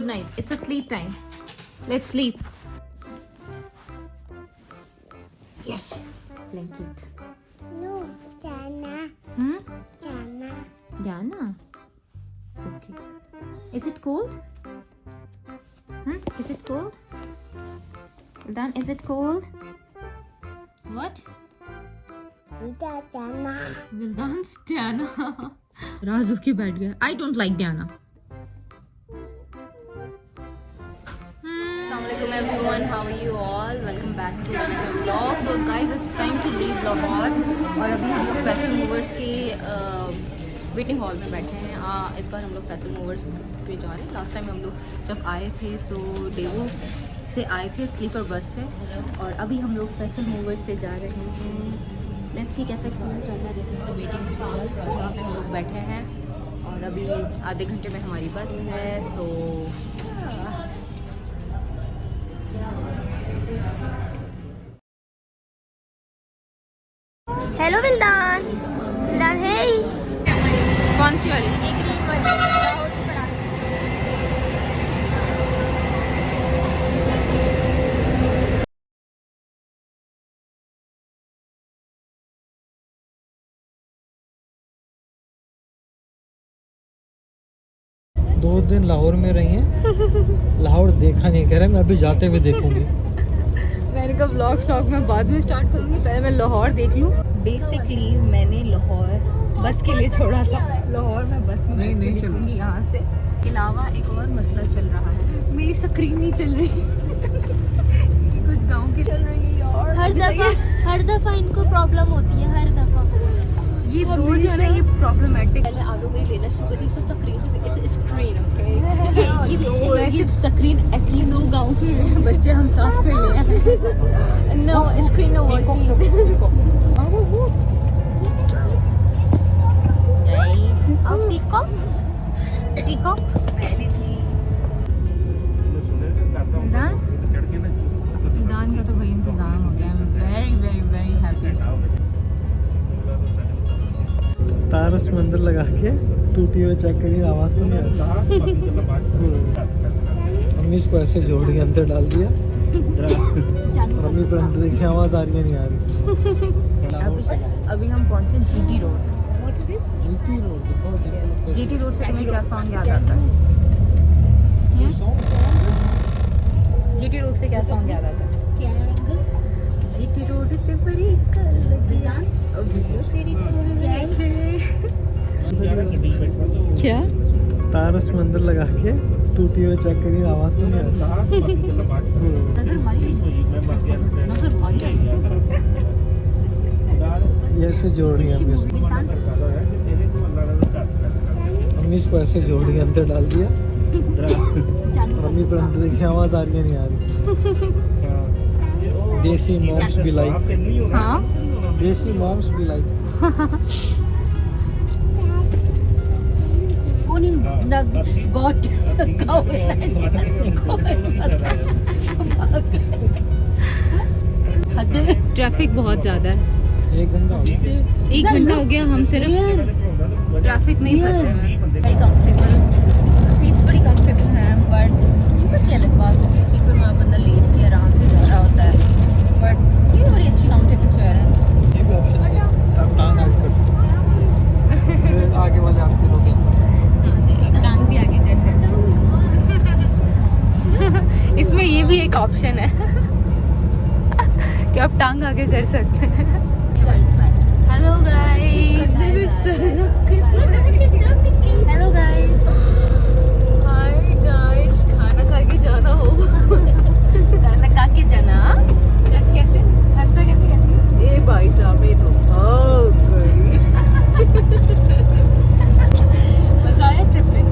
Good night. It's a sleep time. Let's sleep. Yes. Blanket. No, Jana. Jana. Jana. Okay. Is it cold? Is it cold? Vildan, is it cold? What? Ida Jana. Vildan's Diana. Razu के बैठ गया. I don't like Diana. Assalamualaikum everyone. How are you all? Welcome back to another vlog. So guys, it's time to leave Lahore. और अभी हम लोग Faisal movers के waiting hall में बैठे हैं. इस बार हम लोग फैसल मूवर्स पे जा रहे हैं. लास्ट टाइम हम लोग जब आए थे तो डेवो से आए थे स्लीपर बस से, और अभी हम लोग फैसल मूवर्स से जा रहे हैं. लेट्स सी कैसा एक्सपीरियंस रहता है. This is the waiting hall जहाँ पे हम लोग बैठे हैं, और अभी आधे घंटे में हमारी बस है. So hello विल्दान. विल्दान है कौन सी वाली? 2 दिन लाहौर में रही हैं. लाहौर देखा नहीं कह रहे, मैं अभी जाते हुए देखूंगी. मैंने कहा व्लॉग मैं बाद में स्टार्ट करूँगी, पहले मैं लाहौर देख लूँ. बेसिकली मैंने लाहौर बस के लिए छोड़ा था. लाहौर में बस में नहीं देखूँगी यहाँ से. अलावा एक और मसला चल रहा है, मेरी स्क्रीन नहीं चल रही. कुछ गांव की चल रही है यार. हर दफा इनको प्रॉब्लम होती है, हर दफा. ये दो जो है ना, ये प्रॉब्लमेटिक. पहले आलू में लेना शुरू कर दी. So screen, it's screen, okay. ये दो सिर्फ स्क्रीन. एक्चुअली 2 गांव के बच्चे हम साथ में ले आए. No screen no working. अब पिकअप दान का तो भाई इंतजाम हो गया. Very very very happy. तार उसमें अंदर लगा के टूटी हुई चेक करिए, आवाज तो नहीं आता. मम्मी इसको ऐसे जोड़ के अंदर डाल दिया. मम्मी पर अंदर देखिए आवाज आ रही है, नहीं आ रही. अभी हम पहुंचे जीटी रोड. जीटी रोड से तुम्हें क्या सॉन्ग याद आता है? जीटी रोड से क्या सॉन्ग याद आता है? जीटी रोड से बड़ी क्या तार उसमें अंदर लगा के टूटी हुई चेक करिए, आवाज तो नहीं आता. ये ऐसे जोड़ रही है अभी इसको. मम्मी इसको ऐसे जोड़ के अंदर डाल दिया. मम्मी पर अंदर देखिए आवाज आ रही है, नहीं आ रही. देसी मॉम्स भी लाइक. हाँ, देसी मॉम्स भी लाइक. ट्रैफिक बहुत ज्यादा है. 1 घंटा हो गया. 1 घंटा हो गया हम सिर्फ ट्रैफिक में ही फंसे हुए. वेरी कंफर्टेबल सीट्स, बड़ी कंफर्टेबल हैं. बट सीट की अलग बात होती है. सीट पर वहाँ बंदा लेट के आराम से जा रहा होता है. बट ये बड़ी अच्छी कंफर्टेबल चेयर है. ये भी ऑप्शन है, आप टांग आगे कर सकते हैं. आगे वाले आपके लोग हैं. हाँ जी, आप टांग भी आगे कर सकते हो. इसमें ये भी एक ऑप्शन है कि आप टांग आगे कर सकते हैं. Hello guys. Hello guys. Hi guys. खाना खा के जाना हो. खाना खा के जाना. कैसे कैसे कहती ए भाई साहब, ये तो मजा आया ट्रिप में.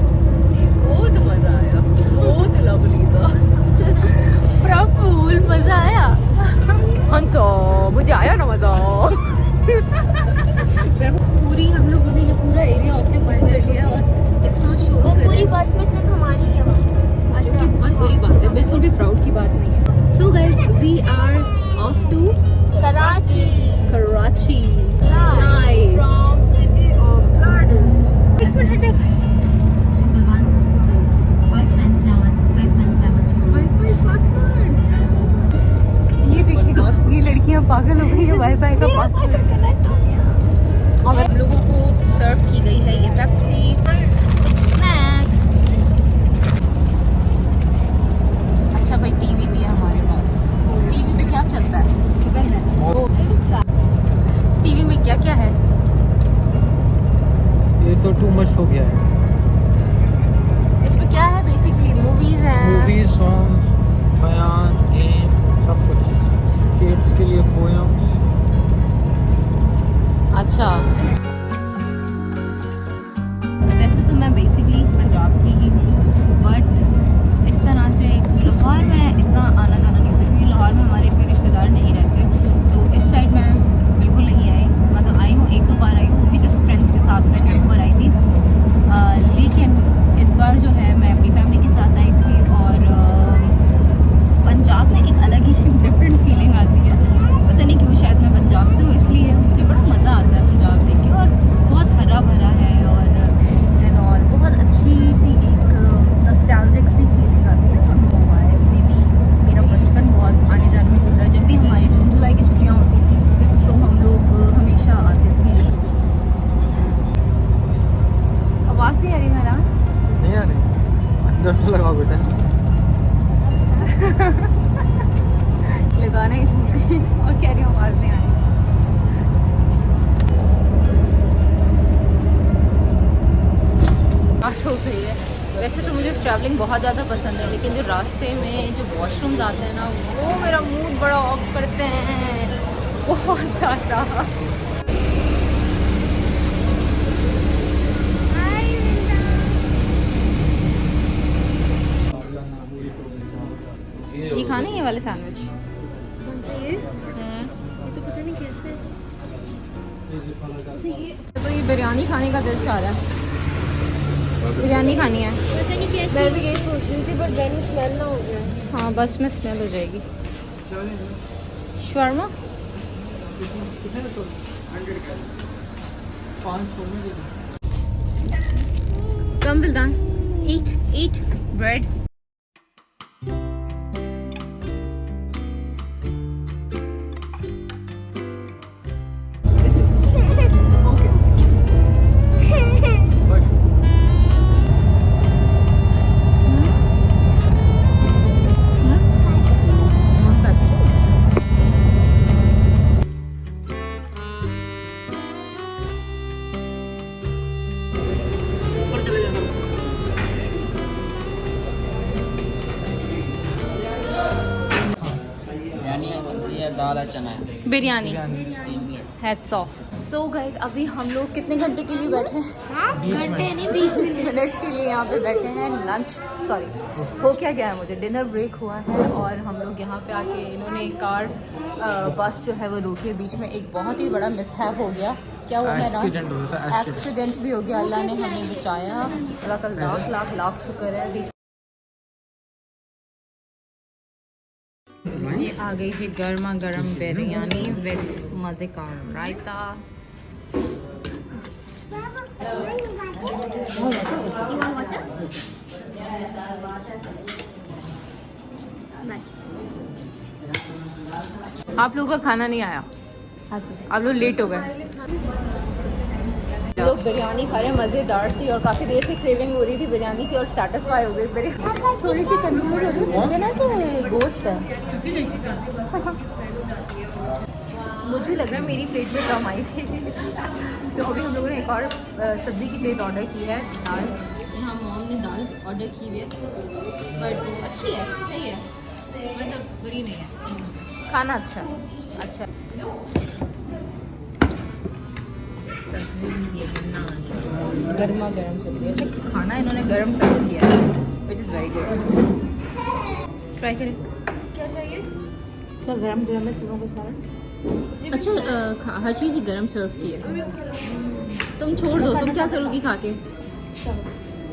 बहुत मजा आया, बहुत लवली था. पूरा फुल मजा आया. हंसो, मुझे आया ना मजा. पूरी हम लोगों ने ये पूरा एरिया ऑक्यूपाई कर लिया और इतना शोर कर पूरी बस में सिर्फ हमारी है. अच्छा, बहुत बुरी बात है, बिल्कुल भी प्राउड की बात नहीं है. So guys, we are off to Karachi. Nice. From City of Gardens. एक मिनट. लड़कियां पागल हो गई है वाईफाई का पासवर्ड। और हम लोगों को सर्व की गई है ये पेप्सी, कुछ स्नैक्स। अच्छा भाई टीवी भी है हमारे पास। इस टीवी पे क्या चलता है? टीवी में क्या क्या है? ये तो टू मच हो गया है। इसमें क्या है बेसिकली? मूवीज हैं, मूवी, सॉन्ग, बयान, गेम, सब कुछ। किड्स के लिए पोएम्स। अच्छा वैसे तो मैं बेसिकली पंजाब की ही हूँ, बट इस तरह से लाहौर में इतना आना जाना नहीं होता क्योंकि लाहौर में हमारे कोई रिश्तेदार नहीं रहते, तो इस साइड में बिल्कुल नहीं आई। मतलब आई हूँ, एक दो बार आई हूँ, वो भी जस्ट फ्रेंड्स के साथ में ट्रिप पर आई थी। लेकिन इस बार जो है मैं अपनी फैमिली के साथ आई थी और पंजाब में एक अलग ही डिफरेंट फीलिंग आती है। पता नहीं क्यों, शायद मैं पंजाब से हूँ इसलिए मुझे बड़ा मज़ा आता है पंजाब देख के। और बहुत हरा भरा है और बहुत अच्छी सी एक नॉस्टैल्जिक सी फीलिंग आती है। और मे बी मेरा बचपन बहुत आने जाने में गुजरा। जब भी हमारी जून जुलाई की छुट्टियाँ होती थी तो हम लोग हमेशा आते थे। आवाज़ नहीं आ रही मेरा? नहीं आ रही, अंदर तो लगाओ बेटा। लगाना ही भूल गई और कह रही हूँ आवाज़ नहीं आ रही। बात हो गई है। वैसे तो मुझे ट्रैवलिंग बहुत ज़्यादा पसंद है, लेकिन जो रास्ते में जो वॉशरूम्स आते हैं ना, वो मेरा मूड बड़ा ऑफ करते हैं बहुत ज़्यादा। ये खाने ये वाले सैंडविच ये तो पता नहीं कैसे। तो ये बिरयानी खाने का दिल चाह रहा है। बिरयानी खानी है। पता नहीं कैसे। मैं भी यही सोच रही थी, बट देन स्मेल ना हो जाए। हाँ बस में स्मेल हो जाएगी। शर्मा 500 में दे दो। कम बिल्दान, eat bread. दाल चना है। Biryani heads of. So guys अभी हम लोग कितने घंटे के लिए बैठे हैं? घंटे नहीं 20 मिनट के लिए यहाँ पे बैठे हैं। लंच सॉरी हो क्या गया है, मुझे डिनर ब्रेक हुआ है और हम लोग यहाँ पे आके इन्होंने कार बस जो है वो रोकी है बीच में। एक बहुत ही बड़ा मिसहैप हो गया। क्या हुआ है ना? एक्सीडेंट भी हो गया। अल्लाह ने हमें बचाया, अल्लाह का लाख लाख लाख शुक्र है। बीच ये आ गई जी गर्मा गर्म बिरयानी विद मज़े का रायता। आप लोगों का खाना नहीं आया, आप लोग लेट हो गए। लोग बिरयानी खा रहे हैं मज़ेदार सी, और काफ़ी देर से क्रेविंग हो रही थी बिरयानी की और सेटिस्फाई हो गई। बिरयानी थोड़ी सी कंफ्यूज हो रही है, चिकन है कि गोश्त है? मुझे लग रहा है मेरी प्लेट में कम आई थी। तो अभी हम लोगों ने एक और सब्ज़ी की प्लेट ऑर्डर की है, दाल। यहाँ मॉम ने दाल ऑर्डर की हुई है, बट अच्छी है, सही है, मतलब बुरी नहीं है। खाना अच्छा है, अच्छा गर्मा गर्म सब्जी। अच्छा खाना इन्होंने गर्म सर्व किया है, which is very good. Try करें। क्या चाहिए? क्या गरम गरम है तुम लोगों को सारा? अच्छा हर चीज़ ही गरम सर्व की है। तुम छोड़ दो, तुम क्या करोगी खा के?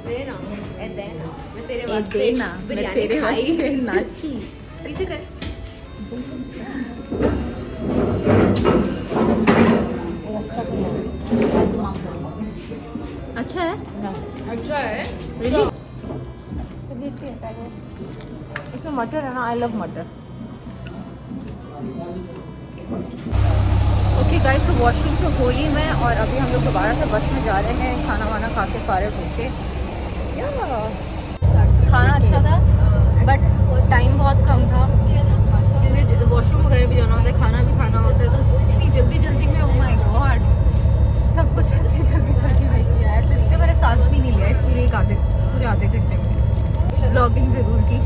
देना, मैं तेरे एक वास्ते देना, मैं तेरे वास्ते नाची। पीछे कर। अच्छा है, अच्छा है। रियली इसमें मटर है ना, आई लव मटर। ओके गाइस, तो वॉशरूम से होली में और अभी हम लोग दोबारा से बस में जा रहे हैं खाना वाना खा के फारिग होके। खाना अच्छा था बट टाइम बहुत कम था क्योंकि वॉशरूम वगैरह भी जाना होता है, खाना भी खाना होता है, तो इतनी जल्दी जल्दी में oh my god सब कुछ इतनी जल्दी में किया है। चलते मैंने सांस भी नहीं लिया इस पूरे आधे घंटे में। ब्लॉगिंग ज़रूर की।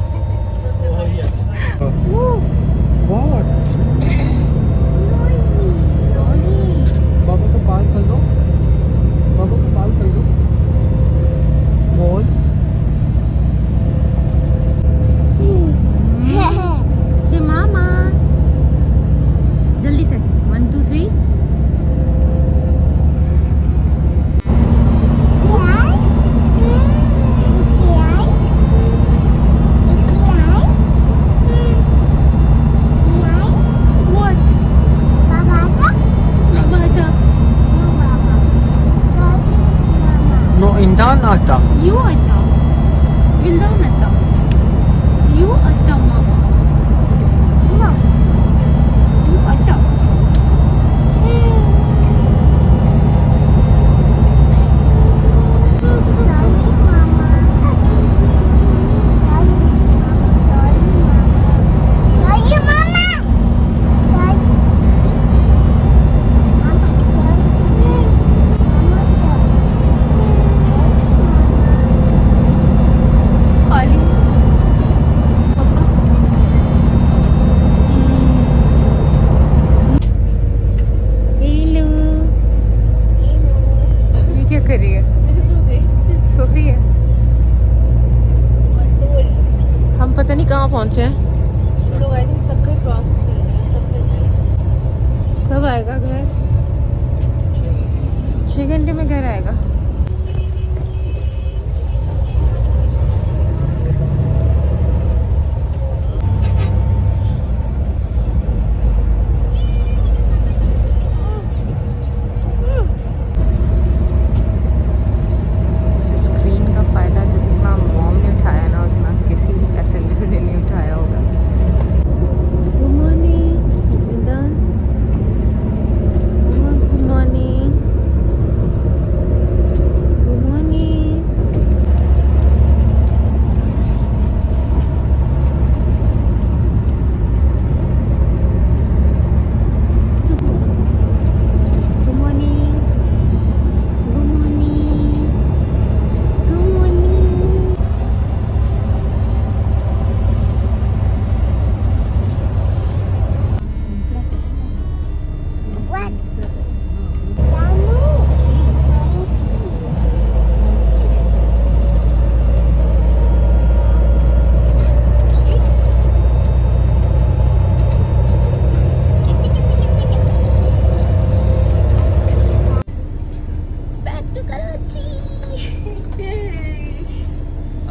बाबा को बाल कर दो, बाबा को बाल कर दो। बोल से मामा जल्दी से 1 2 3 No, intan ata. You atta. Vildan atta. You atta, mama. No. You atta. पता नहीं कहाँ पहुँचे हैं। लोग आई थिंक सक्कर क्रॉस कर रहे हैं। सक्कर में कब आएगा घर? 6 घंटे में घर आएगा।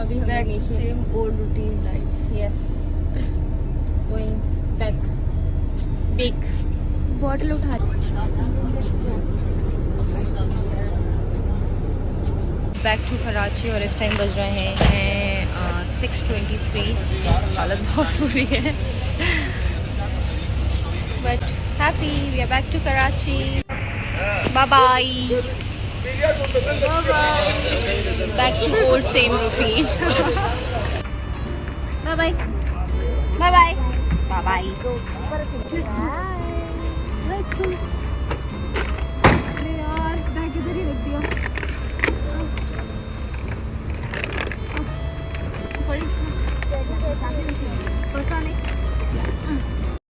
अभी हम नीचे same old routine life. Yes, going back bottle उठा बैक टू कराची और इस टाइम बज रहे हैं 6:23। हालत बहुत बुरी है but happy we are back to Karachi. Bye bye back to old same routine. Bye bye. Bye bye. Bye bye.